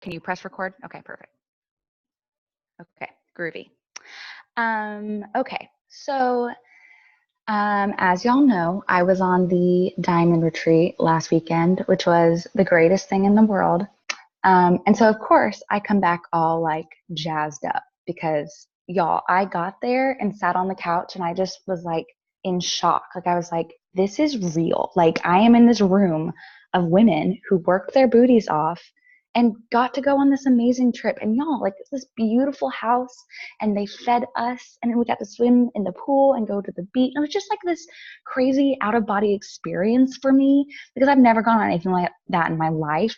Can you press record? Okay, perfect. Okay, groovy. Okay, so as y'all know, I was on the diamond retreat last weekend, which was the greatest thing in the world. And so, of course, I come back all like jazzed up because y'all, I got there and sat on the couch and I just was like in shock. Like, I was like, this is real. Like, I am in this room of women who worked their booties off and got to go on this amazing trip. And y'all, like, it's this beautiful house and they fed us and then we got to swim in the pool and go to the beach. And it was just like this crazy out of body experience for me because I've never gone on anything like that in my life.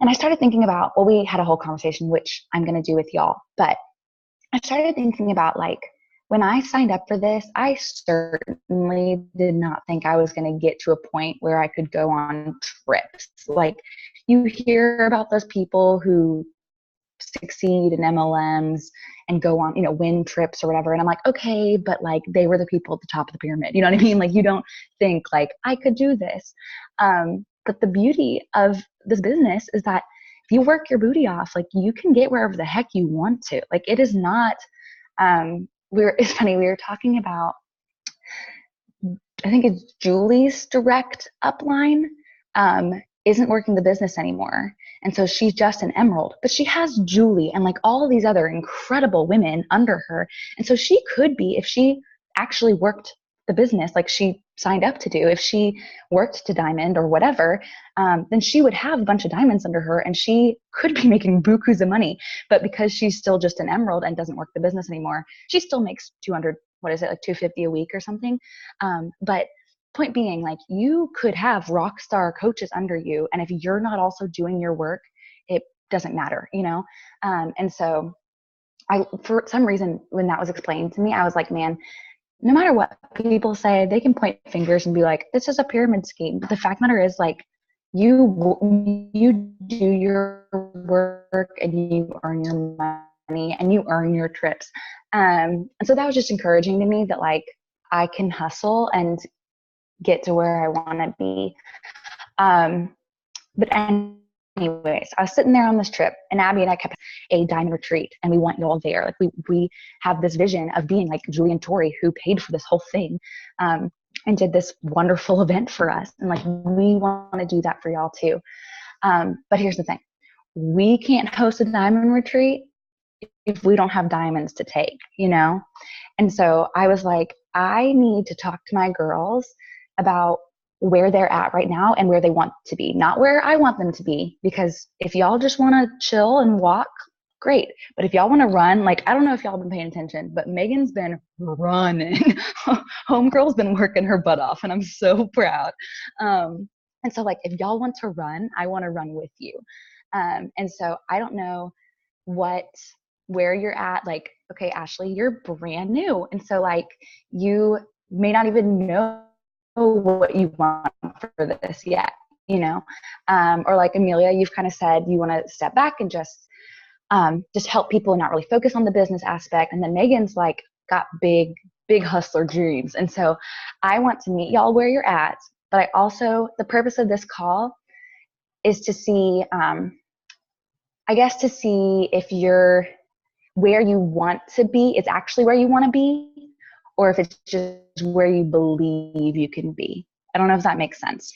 And I started thinking about, well, we had a whole conversation, which I'm going to do with y'all, but I started thinking about like, when I signed up for this, I certainly did not think I was going to get to a point where I could go on trips. Like, you hear about those people who succeed in MLMs and go on, win trips or whatever. And I'm like, okay, but like they were the people at the top of the pyramid. You know what I mean? Like, you don't think like I could do this. But the beauty of this business is that if you work your booty off, like you can get wherever the heck you want to. Like, it is not, it's funny, we were talking about, I think it's Julie's direct upline, isn't working the business anymore. And so she's just an emerald, but she has Julie and like all of these other incredible women under her. And so she could be, if she actually worked the business like she signed up to do, if she worked to diamond or whatever, then she would have a bunch of diamonds under her and she could be making bukus of money. But because she's still just an emerald and doesn't work the business anymore, she still makes 200, what is it, like 250 a week or something. But point being, like, you could have rock star coaches under you, and if you're not also doing your work, it doesn't matter, and so for some reason, when that was explained to me, I was like, man, no matter what people say, they can point fingers and be like, this is a pyramid scheme. But the fact matter is, like, you do your work and you earn your money and you earn your trips. And so that was just encouraging to me that like I can hustle and get to where I want to be. But anyways, I was sitting there on this trip and Abby and I kept a diamond retreat and we want you all there. Like we have this vision of being like Julie and Tori, who paid for this whole thing, and did this wonderful event for us. And like, we want to do that for y'all too. But here's the thing. We can't host a diamond retreat if we don't have diamonds to take, And so I was like, I need to talk to my girls about where they're at right now and where they want to be, not where I want them to be. Because if y'all just want to chill and walk, great. But if y'all want to run, like, I don't know if y'all have been paying attention, but Megan's been running. Homegirl's been working her butt off, and I'm so proud. And so, like, if y'all want to run, I want to run with you. And so I don't know where you're at. Like, okay, Ashley, you're brand new. And so like, you may not even know what you want for this yet, or like Amelia, you've kind of said you want to step back and just help people and not really focus on the business aspect. And then Megan's like got big hustler dreams. And so I want to meet y'all where you're at, but I also, the purpose of this call is to see, to see if you're where you want to be, it's actually where you want to be, or if it's just where you believe you can be. I don't know if that makes sense.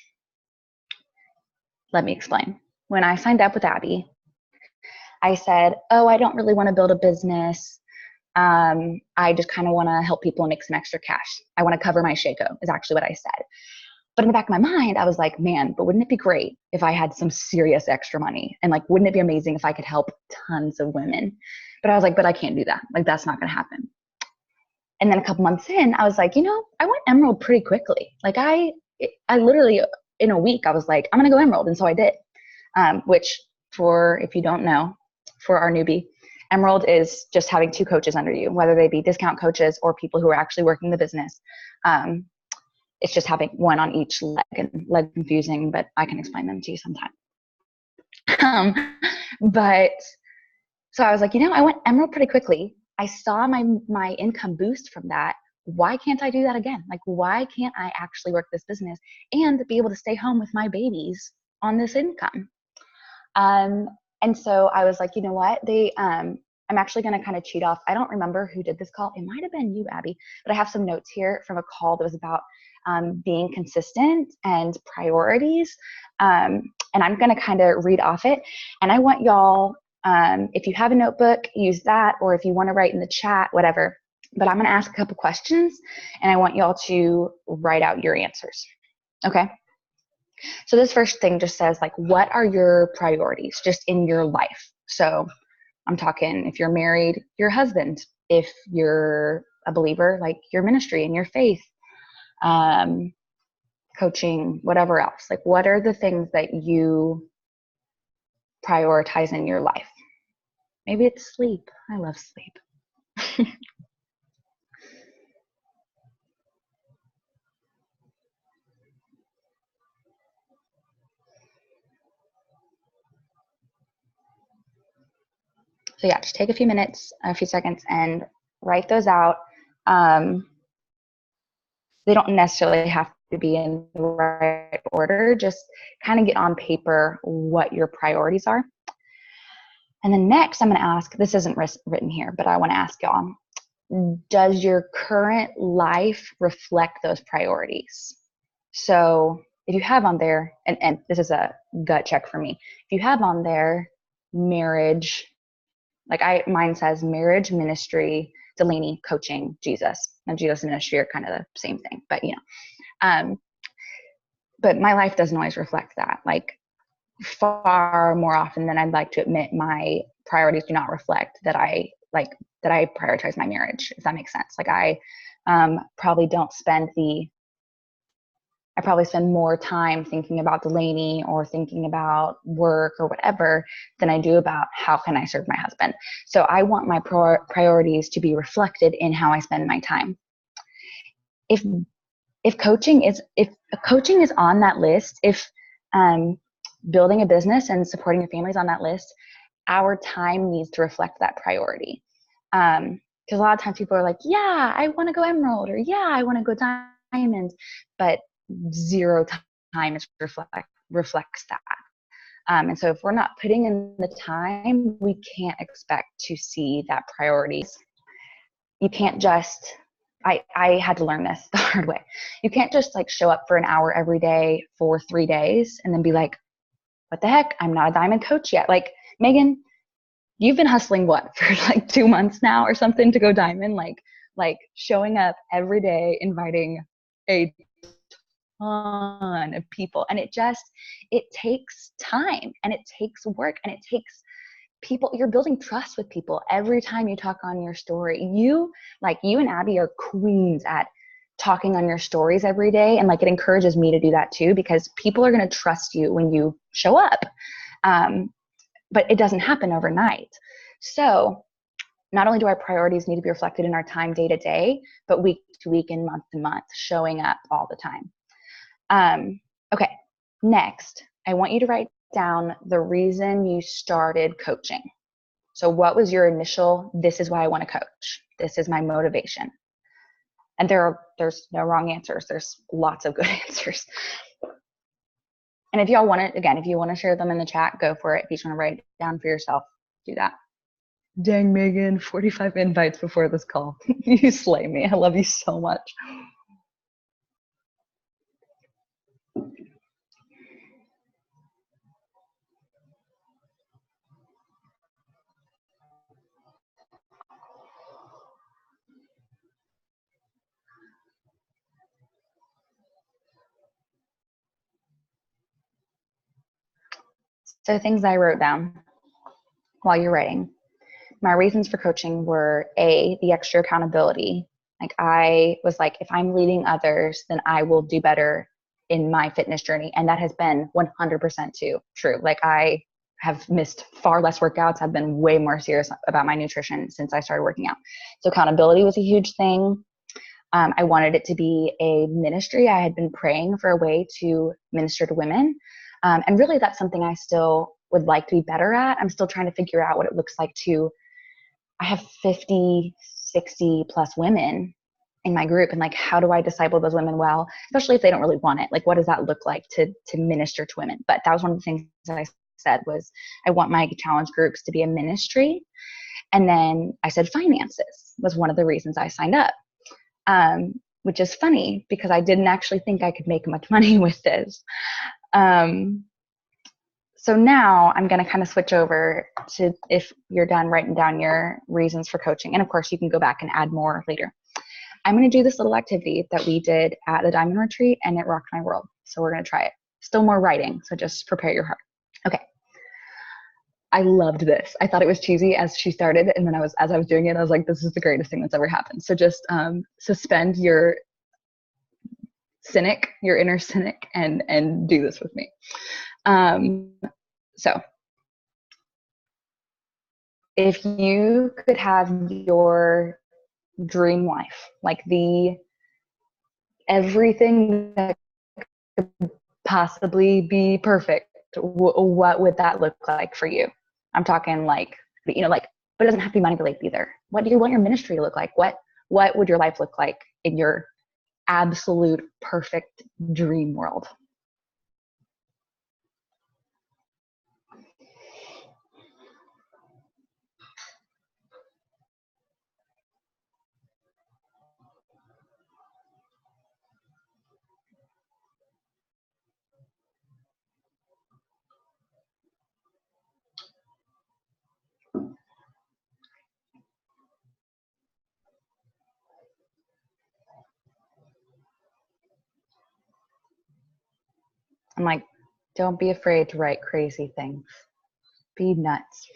Let me explain. When I signed up with Abby, I said, oh, I don't really want to build a business. I just kind of want to help people and make some extra cash. I want to cover my Shaco, is actually what I said. But in the back of my mind, I was like, man, but wouldn't it be great if I had some serious extra money? And like, wouldn't it be amazing if I could help tons of women? But I was like, but I can't do that. Like, that's not going to happen. And then a couple months in, I was like, I went emerald pretty quickly. Like I literally in a week, I was like, I'm going to go emerald. And so I did, which if you don't know, for our newbie, emerald is just having 2 coaches under you, whether they be discount coaches or people who are actually working the business. It's just having one on each leg, and leg confusing, but I can explain them to you sometime. But so I was like, I went emerald pretty quickly. I saw my income boost from that. Why can't I do that again? Like, why can't I actually work this business and be able to stay home with my babies on this income? And so I was like, you know what? I'm actually going to kind of cheat off. I don't remember who did this call. It might have been you, Abby, but I have some notes here from a call that was about being consistent and priorities. And I'm going to kind of read off it. And I want y'all, if you have a notebook, use that, or if you want to write in the chat, whatever. But I'm going to ask a couple questions, and I want y'all to write out your answers. Okay? So this first thing just says, like, what are your priorities just in your life? So I'm talking, if you're married, your husband. If you're a believer, like your ministry and your faith, coaching, whatever else. Like, what are the things that you prioritize in your life? Maybe it's sleep. I love sleep. So yeah, just take a few minutes, a few seconds, and write those out. They don't necessarily have to be in the right order. Just kind of get on paper what your priorities are. And then next, I'm going to ask, this isn't written here, but I want to ask y'all, does your current life reflect those priorities? So if you have on there, and this is a gut check for me, if you have on there marriage, mine says marriage, ministry, Delaney, coaching, Jesus. And Jesus and ministry are kind of the same thing, but but my life doesn't always reflect that. Like, far more often than I'd like to admit, my priorities do not reflect that I prioritize my marriage, if that makes sense. Like, I probably spend more time thinking about Delaney or thinking about work or whatever than I do about how can I serve my husband. So I want my priorities to be reflected in how I spend my time. If coaching is on that list, if building a business and supporting your family is on that list, our time needs to reflect that priority. Because a lot of times people are like, yeah, I want to go emerald, or yeah, I want to go diamond, but zero time reflects that. And so if we're not putting in the time, we can't expect to see that priorities. You can't just, I had to learn this the hard way. You can't just like show up for an hour every day for 3 days and then be like, what the heck? I'm not a diamond coach yet. Like, Megan, you've been hustling what for like 2 months now or something to go diamond, like showing up every day, inviting a ton of people. And it takes time, and it takes work, and it takes people. You're building trust with people every time you talk on your story. You and Abby are queens at talking on your stories every day. And like, it encourages me to do that too, because people are going to trust you when you show up. But it doesn't happen overnight. So not only do our priorities need to be reflected in our time day to day, but week to week and month to month, showing up all the time. Okay, next, I want you to write down the reason you started coaching. So what was your initial, this is why I want to coach. This is my motivation. And there's no wrong answers. There's lots of good answers. And if y'all want to, again, if you want to share them in the chat, go for it. If you just want to write it down for yourself, do that. Dang, Megan, 45 invites before this call. You slay me. I love you so much. So things I wrote down while you're writing. My reasons for coaching were the extra accountability. Like, I was like, if I'm leading others, then I will do better in my fitness journey. And that has been 100% true. Like, I have missed far less workouts. I've been way more serious about my nutrition since I started working out. So accountability was a huge thing. I wanted it to be a ministry. I had been praying for a way to minister to women. And really, that's something I still would like to be better at. I'm still trying to figure out what it looks like I have 50, 60 plus women in my group. And like, how do I disciple those women especially if they don't really want it? Like, what does that look like to minister to women? But that was one of the things that I said was, I want my challenge groups to be a ministry. And then I said finances was one of the reasons I signed up, which is funny because I didn't actually think I could make much money with this. So now I'm going to kind of switch over to, if you're done writing down your reasons for coaching, and of course you can go back and add more later. I'm going to do this little activity that we did at the Diamond Retreat, and it rocked my world. So we're going to try it. Still more writing, so just prepare your heart. Okay. I loved this. I thought it was cheesy as she started, and then as I was doing it, I was like, this is the greatest thing that's ever happened. So just suspend your cynic, your inner cynic, and do this with me. So if you could have your dream life, like everything that could possibly be perfect, what would that look like for you? I'm talking like, but it doesn't have to be money related either. What do you want your ministry to look like? What would your life look like in your absolute perfect dream world? I'm like, don't be afraid to write crazy things. Be nuts.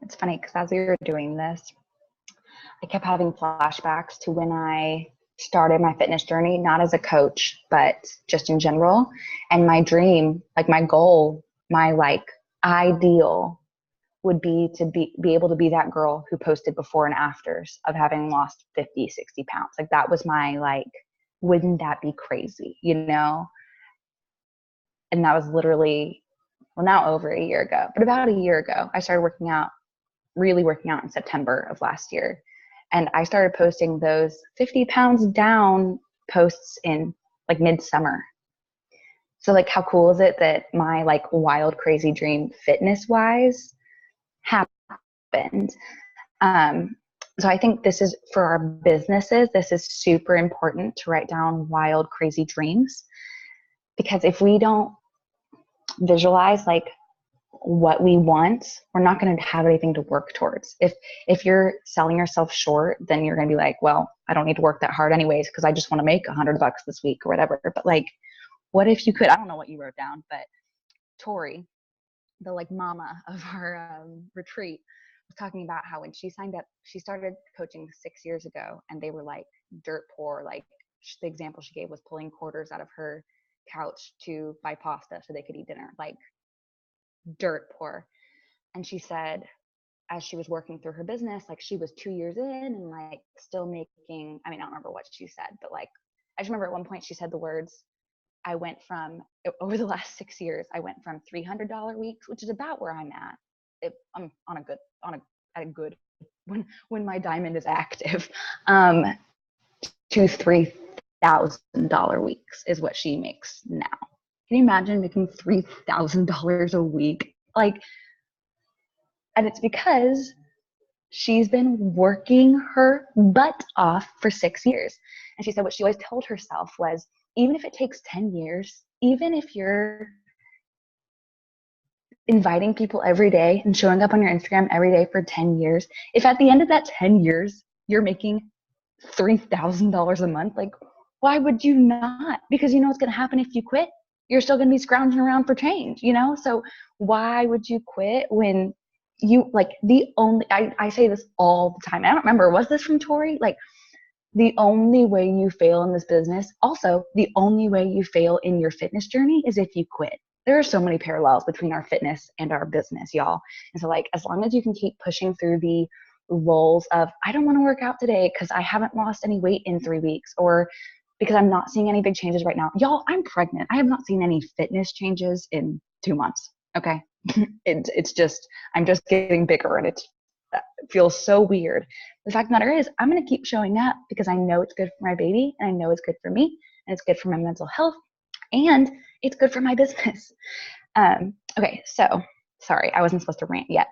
It's funny because as we were doing this, I kept having flashbacks to when I started my fitness journey, not as a coach, but just in general. And my dream, like my goal, my like ideal would be to be able to be that girl who posted before and afters of having lost 50, 60 pounds. Like that was my like, wouldn't that be crazy, And that was literally, well, now over a year ago, but about a year ago, I started really working out in September of last year. And I started posting those 50 pounds down posts in like midsummer. So like, how cool is it that my like wild, crazy dream fitness wise happened? So I think this is for our businesses. This is super important to write down wild, crazy dreams, because if we don't visualize like what we want, we're not going to have anything to work towards. If you're selling yourself short, then you're going to be like, well, I don't need to work that hard anyways, because I just want to make $100 this week or whatever. But like, what if you could? I don't know what you wrote down, but Tori, the like mama of our retreat, was talking about how when she signed up, she started coaching 6 years ago, and they were like dirt poor. Like the example she gave was pulling quarters out of her couch to buy pasta so they could eat dinner. Like dirt poor. And she said, as she was working through her business, like she was 2 years in and like still making, I mean, I don't remember what she said, but like, I just remember at one point she said the words, I went from, over the last 6 years, I went from $300 weeks, which is about where I'm at. I'm at a good, when my diamond is active, to $3,000 weeks is what she makes now. Can you imagine making $3,000 a week? Like, and it's because she's been working her butt off for 6 years. And she said what she always told herself was, even if it takes 10 years, even if you're inviting people every day and showing up on your Instagram every day for 10 years, if at the end of that 10 years, you're making $3,000 a month, like Why would you not? Because you know what's going to happen if you quit? You're still going to be scrounging around for change, you know? So why would you quit when you like the only, I say this all the time. I don't remember, was this from Tori? Like the only way you fail in this business, also the only way you fail in your fitness journey is if you quit. There are so many parallels between our fitness and our business, y'all. And so like, as long as you can keep pushing through the roles of, I don't want to work out today because I haven't lost any weight in 3 weeks, or because I'm not seeing any big changes right now. Y'all, I'm pregnant. I have not seen any fitness changes in 2 months. Okay. It's just, I'm just getting bigger and it feels so weird. The fact of the matter is, I'm going to keep showing up because I know it's good for my baby and I know it's good for me and it's good for my mental health and it's good for my business. Okay. So sorry, I wasn't supposed to rant yet.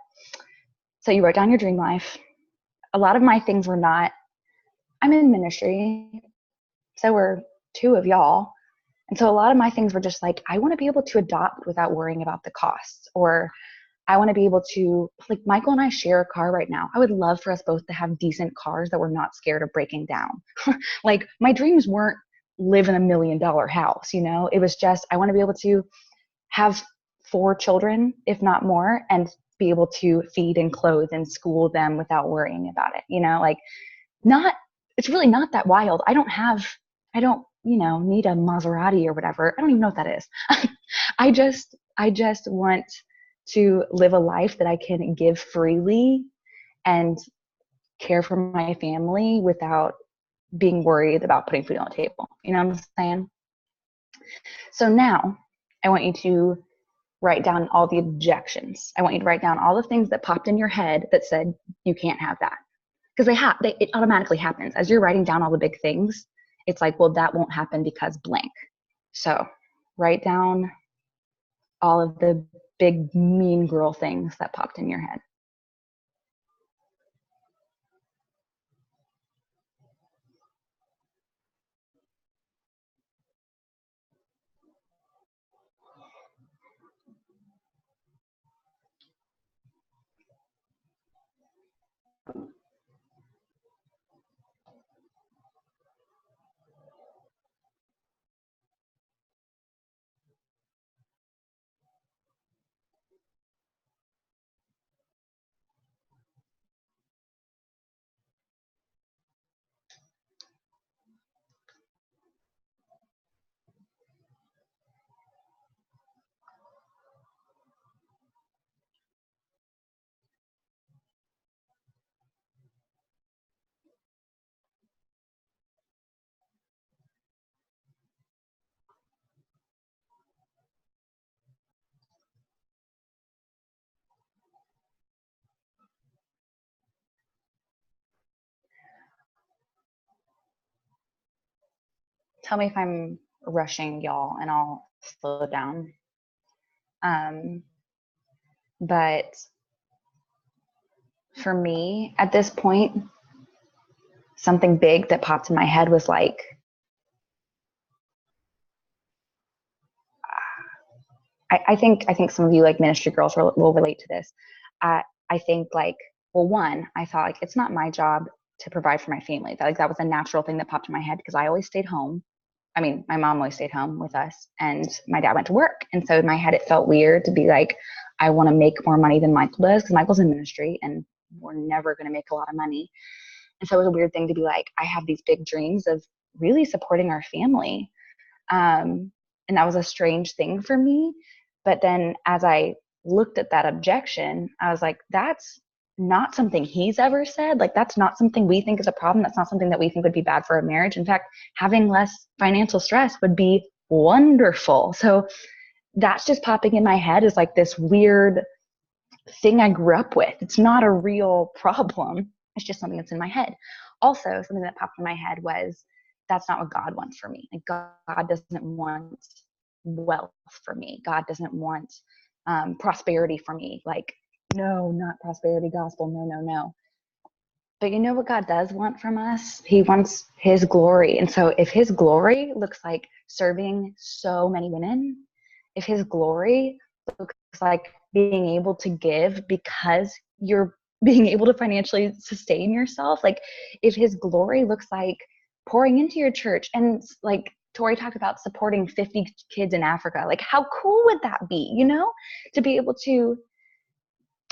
So you wrote down your dream life. A lot of my things were not, I'm in ministry. So were two of y'all. And so a lot of my things were just like, I want to be able to adopt without worrying about the costs, or I want to be able to, like Michael and I share a car right now. I would love for us both to have decent cars that we're not scared of breaking down. Like my dreams weren't live in $1 million house, you know, it was just, I want to be able to have 4 children, if not more, and be able to feed and clothe and school them without worrying about it. You know, like not, it's really not that wild. I don't, you know, need a Maserati or whatever. I don't even know what that is. I just want to live a life that I can give freely and care for my family without being worried about putting food on the table. You know what I'm saying? So now I want you to write down all the objections. I want you to write down all the things that popped in your head that said you can't have that. Because it automatically happens. As you're writing down all the big things, it's like, well, that won't happen because blank. So write down all of the big mean girl things that popped in your head. Tell me if I'm rushing y'all and I'll slow down. Um, but for me, at this point, something big that popped in my head was like, I think some of you like ministry girls will relate to this. I think like, well, one, I thought like it's not my job to provide for my family. That was a natural thing that popped in my head because I always stayed home. I mean, my mom always stayed home with us, and my dad went to work. And so in my head, it felt weird to be like, I want to make more money than Michael does because Michael's in ministry, and we're never going to make a lot of money. And so it was a weird thing to be like, I have these big dreams of really supporting our family. And that was a strange thing for me. But then as I looked at that objection, I was like, that's not something he's ever said. Like, that's not something we think is a problem. That's not something that we think would be bad for a marriage. In fact, having less financial stress would be wonderful. So that's just popping in my head as like this weird thing I grew up with. It's not a real problem. It's just something that's in my head. Also, something that popped in my head was that's not what God wants for me. Like God doesn't want wealth for me. God doesn't want prosperity for me. Like, no, not prosperity gospel. No, no, no. But you know what God does want from us? He wants his glory. And so if his glory looks like serving so many women, if his glory looks like being able to give because you're being able to financially sustain yourself, like if his glory looks like pouring into your church. And like Tori talked about supporting 50 kids in Africa. Like, how cool would that be, you know, to be able to,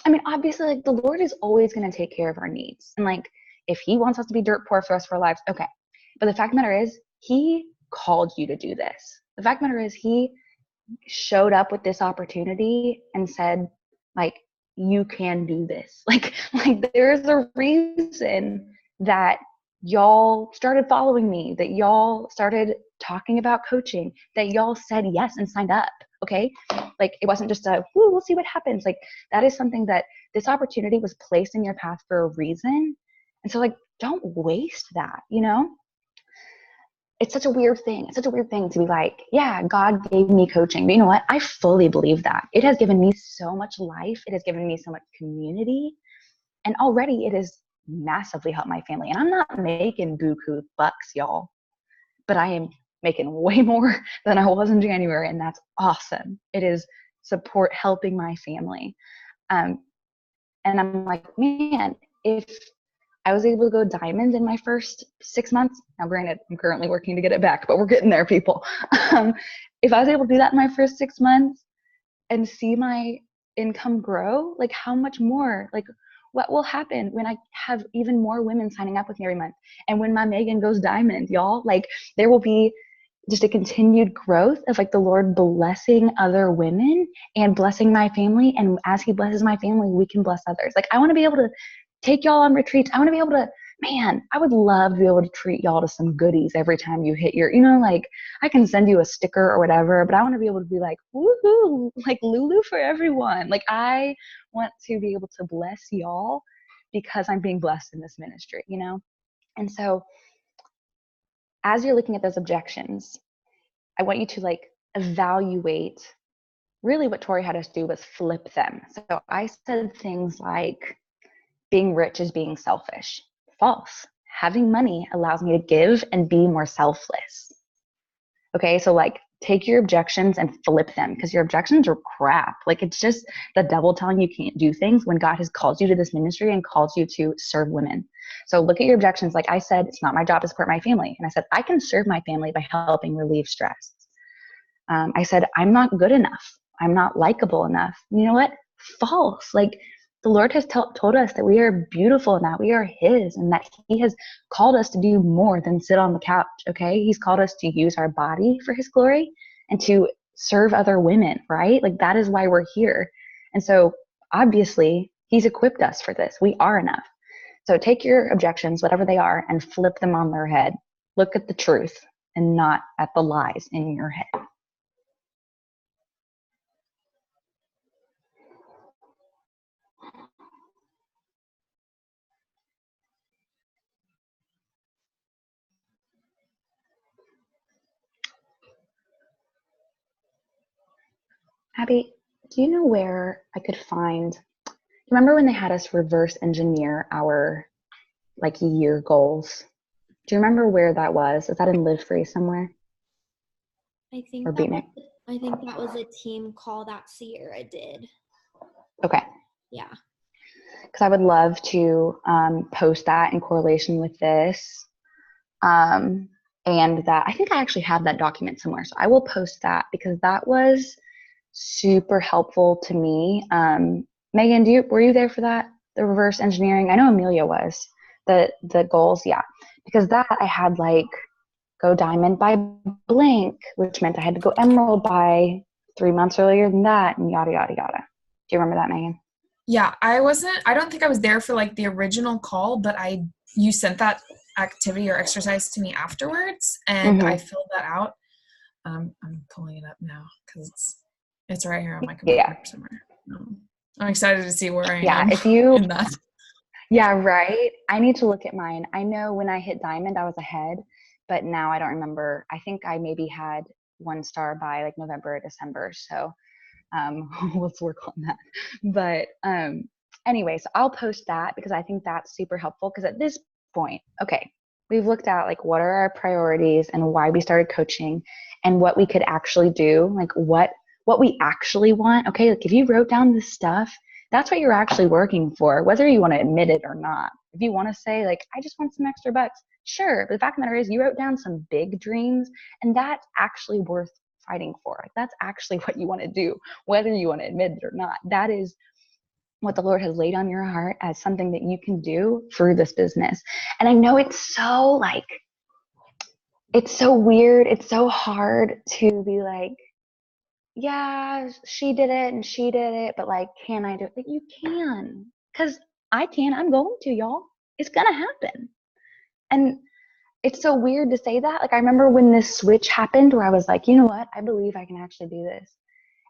I mean, obviously, like the Lord is always going to take care of our needs. And like, if he wants us to be dirt poor for us for our lives, okay. But the fact of the matter is, he called you to do this. The fact of the matter is, he showed up with this opportunity and said, like, you can do this. Like there's a reason that y'all started following me, that y'all started talking about coaching, that y'all said yes and signed up. Okay. Like it wasn't just a, we'll see what happens. Like that is something that this opportunity was placed in your path for a reason. And so like, don't waste that, you know? It's such a weird thing. It's such a weird thing to be like, yeah, God gave me coaching. But you know what? I fully believe that. It has given me so much life. It has given me so much community. And already it has massively helped my family. And I'm not making buku bucks, y'all, but I am making way more than I was in January. And that's awesome. It is support helping my family. And I'm like, man, if I was able to go diamond in my first 6 months. Now, granted, I'm currently working to get it back, but we're getting there, people. If I was able to do that in my first 6 months and see my income grow, like how much more, like what will happen when I have even more women signing up with me every month? And when my Megan goes diamond, y'all, like there will be just a continued growth of like the Lord blessing other women and blessing my family. And as he blesses my family, we can bless others. Like I want to be able to take y'all on retreats. I want to be able to, man, I would love to be able to treat y'all to some goodies every time you hit your, you know, like I can send you a sticker or whatever, but I want to be able to be like, woohoo, like Lulu for everyone. Like I want to be able to bless y'all because I'm being blessed in this ministry, you know? And so as you're looking at those objections, I want you to like evaluate. Really what Tori had us do was flip them. So I said things like, being rich is being selfish. False. Having money allows me to give and be more selfless. Okay, so like take your objections and flip them because your objections are crap. Like it's just the devil telling you can't do things when God has called you to this ministry and called you to serve women. So look at your objections. Like I said, it's not my job to support my family. And I said, I can serve my family by helping relieve stress. I said, I'm not good enough. I'm not likable enough. You know what? False. Like the Lord has told us that we are beautiful and that we are his and that he has called us to do more than sit on the couch. Okay. He's called us to use our body for his glory and to serve other women, right? Like that is why we're here. And so obviously he's equipped us for this. We are enough. So take your objections, whatever they are, and flip them on their head. Look at the truth and not at the lies in your head. Abby, do you know where I could find, remember when they had us reverse engineer our like year goals? Do you remember where that was? Is that in Live Free somewhere? I think Or that Beat was, Me? I think that was a team call that Sierra did. Okay. Yeah. Because I would love to post that in correlation with this. And that I think I actually have that document somewhere. So I will post that because that was super helpful to me. Megan, were you there for that? The reverse engineering? I know Amelia was. The goals, yeah. Because that I had like go diamond by blank, which meant I had to go emerald by 3 months earlier than that, and yada yada yada. Do you remember that, Megan? Yeah, I don't think I was there for like the original call, but you sent that activity or exercise to me afterwards and I filled that out. I'm pulling it up now because it's right here on my computer somewhere. I'm excited to see where I am in that. Yeah, right. I need to look at mine. I know when I hit diamond, I was ahead, but now I don't remember. I think I maybe had 1 star by like November or December. So let's work on that. But anyway, so I'll post that because I think that's super helpful because at this point, okay, we've looked at like what are our priorities and why we started coaching and what we could actually do, like what we actually want. Okay, like if you wrote down this stuff, that's what you're actually working for, whether you want to admit it or not. If you want to say like, I just want some extra bucks, Sure. But the fact of the matter is you wrote down some big dreams, and that's actually worth fighting for. Like, that's actually what you want to do, whether you want to admit it or not. That is what the Lord has laid on your heart as something that you can do through this business. And I know it's so weird. It's so hard to be like, yeah, she did it and she did it, but like, can I do it? Like, you can, because I can. I'm going to, y'all. It's going to happen. And it's so weird to say that. Like, I remember when this switch happened where I was like, you know what? I believe I can actually do this.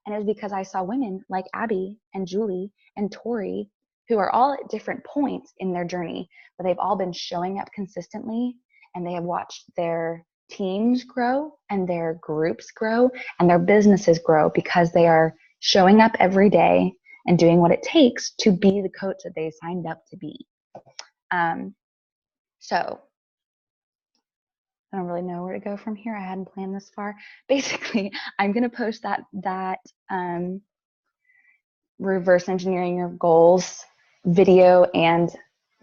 And it was because I saw women like Abby and Julie and Tori, who are all at different points in their journey, but they've all been showing up consistently, and they have watched their teams grow and their groups grow and their businesses grow because they are showing up every day and doing what it takes to be the coach that they signed up to be. So I don't really know where to go from here. I hadn't planned this far. Basically, I'm going to post that reverse engineering your goals video and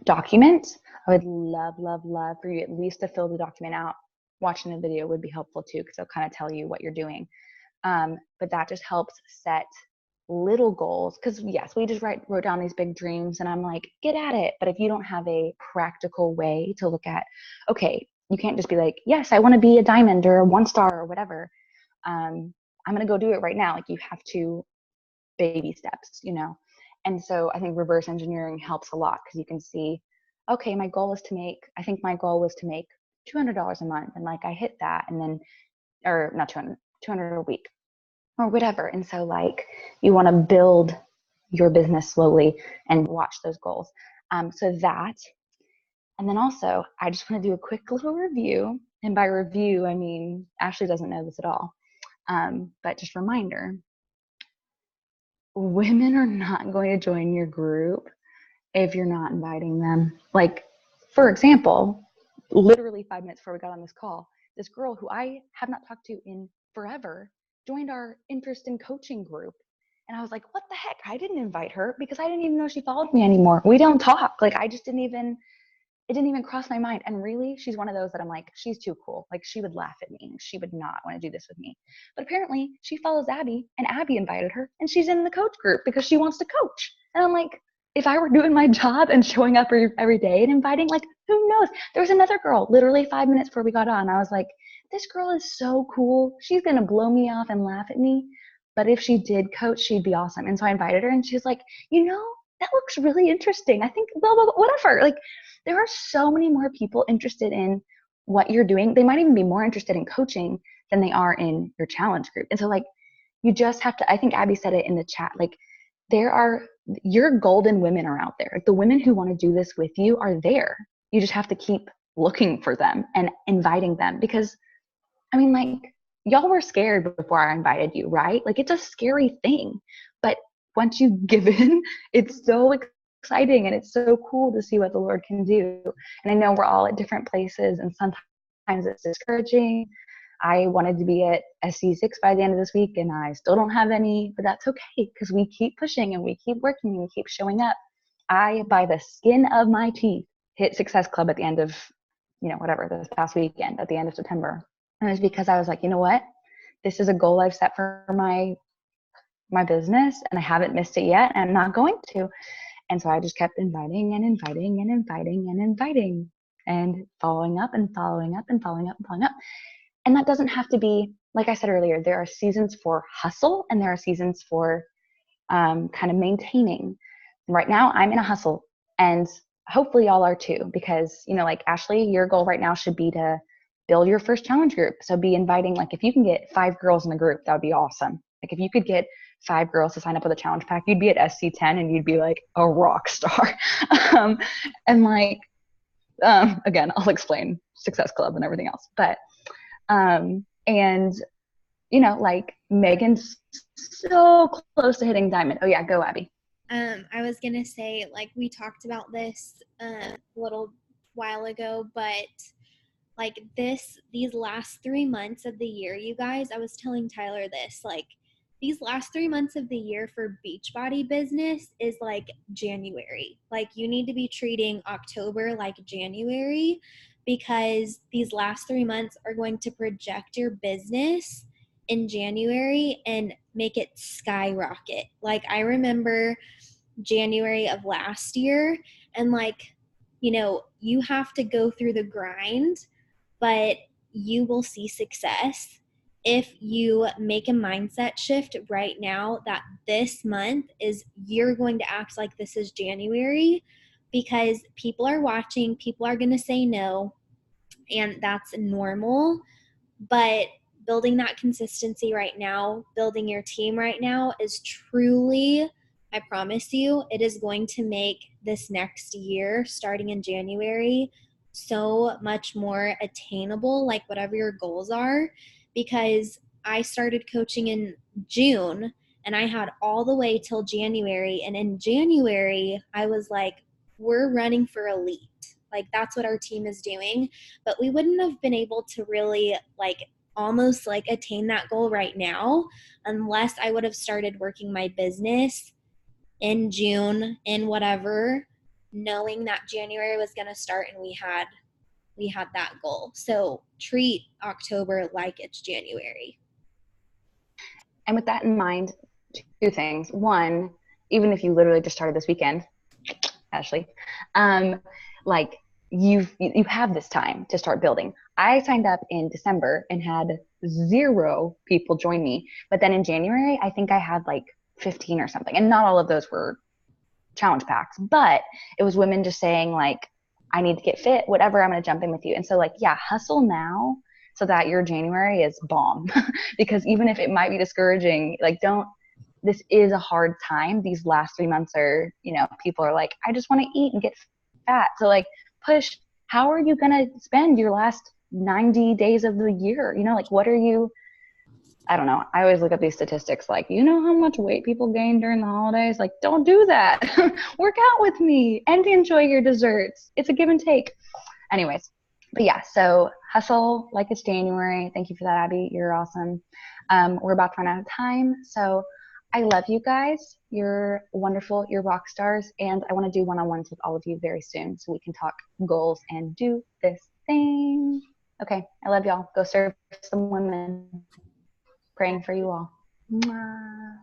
document. I would love for you at least to fill the document out. Watching the video would be helpful too, because it'll kind of tell you what you're doing. But that just helps set little goals, because yes, we just wrote down these big dreams and I'm like, get at it. But if you don't have a practical way to look at, okay, you can't just be like, yes, I want to be a diamond or a 1-star or whatever. I'm going to go do it right now. Like, you have to baby steps, And so I think reverse engineering helps a lot, because you can see, okay, my goal was to make $200 a month. And like, I hit that, and then, or not 200 a week or whatever. And so like, you want to build your business slowly and watch those goals. So that, and then also I just want to do a quick little review. And by review, I mean, Ashley doesn't know this at all. But just reminder, women are not going to join your group if you're not inviting them. Like, for example, literally 5 minutes before we got on this call, this girl who I have not talked to in forever joined our interest in coaching group. And I was like, what the heck? I didn't invite her, because I didn't even know she followed me anymore. We don't talk. Like, it didn't even cross my mind. And really, she's one of those that I'm like, she's too cool. Like, she would laugh at me. She would not want to do this with me. But apparently she follows Abby, and Abby invited her, and she's in the coach group because she wants to coach. And I'm like, if I were doing my job and showing up every day and inviting, like, who knows? There was another girl literally 5 minutes before we got on. I was like, this girl is so cool. She's going to blow me off and laugh at me. But if she did coach, she'd be awesome. And so I invited her, and she's like, that looks really interesting. I think blah, blah, blah, whatever. Like, there are so many more people interested in what you're doing. They might even be more interested in coaching than they are in your challenge group. And so like, you just have to, I think Abby said it in the chat, like, your golden women are out there. Like, the women who want to do this with you are there. You just have to keep looking for them and inviting them, because I mean, like, y'all were scared before I invited you, right? Like, it's a scary thing, but once you give in, it's so exciting, and it's so cool to see what the Lord can do. And I know we're all at different places, and sometimes it's discouraging. I wanted to be at SC6 by the end of this week, and I still don't have any, but that's okay, because we keep pushing and we keep working and we keep showing up. I, by the skin of my teeth, hit Success Club at the end of, whatever, this past weekend, at the end of September. And it was because I was like, you know what? This is a goal I've set for my business, and I haven't missed it yet, and I'm not going to. And so I just kept inviting and inviting and inviting and inviting and following up and following up and following up and following up. And that doesn't have to be, like I said earlier, there are seasons for hustle and there are seasons for kind of maintaining. Right now, I'm in a hustle, and hopefully y'all are too, because, like Ashley, your goal right now should be to build your first challenge group. So be inviting, like, if you can get 5 girls in the group, that would be awesome. Like, if you could get 5 girls to sign up with a challenge pack, you'd be at SC10 and you'd be like a rock star. And like, again, I'll explain Success Club and everything else. But, and, like, Megan's so close to hitting diamond. Oh yeah, go Abby. I was going to say, like, we talked about this a little while ago, but like these last 3 months of the year, you guys, I was telling Tyler this, like, these last 3 months of the year for Beachbody business is like January. Like, you need to be treating October like January, because these last 3 months are going to project your business in January and make it skyrocket. Like, I remember January of last year, and like, you know, you have to go through the grind, but you will see success if you make a mindset shift right now that this month is, you're going to act like this is January, because people are watching, people are going to say no, and that's normal. But building that consistency right now, building your team right now is truly, I promise you, it is going to make this next year, starting in January, so much more attainable, like whatever your goals are. Because I started coaching in June and I had all the way till January. And in January, I was like, we're running for elite. Like, that's what our team is doing. But we wouldn't have been able to really like almost like attain that goal right now unless I would have started working my business in June, in whatever, knowing that January was going to start and we had that goal. So treat October like it's January. And with that in mind, two things. One, even if you literally just started this weekend, Ashley, like you have this time to start building. I signed up in December and had 0 people join me. But then in January, I think I had like 15 or something. And not all of those were challenge packs, but it was women just saying like, I need to get fit, whatever, I'm going to jump in with you. And so like, yeah, hustle now so that your January is bomb. Because even if it might be discouraging, like this is a hard time. These last 3 months are, you know, people are like, I just want to eat and get fat. So like push, how are you going to spend your last 90 days of the year? You know, like what are you, I don't know. I always look up these statistics like, you know how much weight people gain during the holidays? Like, don't do that. Work out with me and enjoy your desserts. It's a give and take. Anyways, but yeah, so hustle like it's January. Thank you for that, Abby. You're awesome. We're about to run out of time. So I love you guys. You're wonderful. You're rock stars. And I want to do one-on-ones with all of you very soon so we can talk goals and do this thing. Okay. I love y'all. Go serve some women. Praying for you all. Mwah.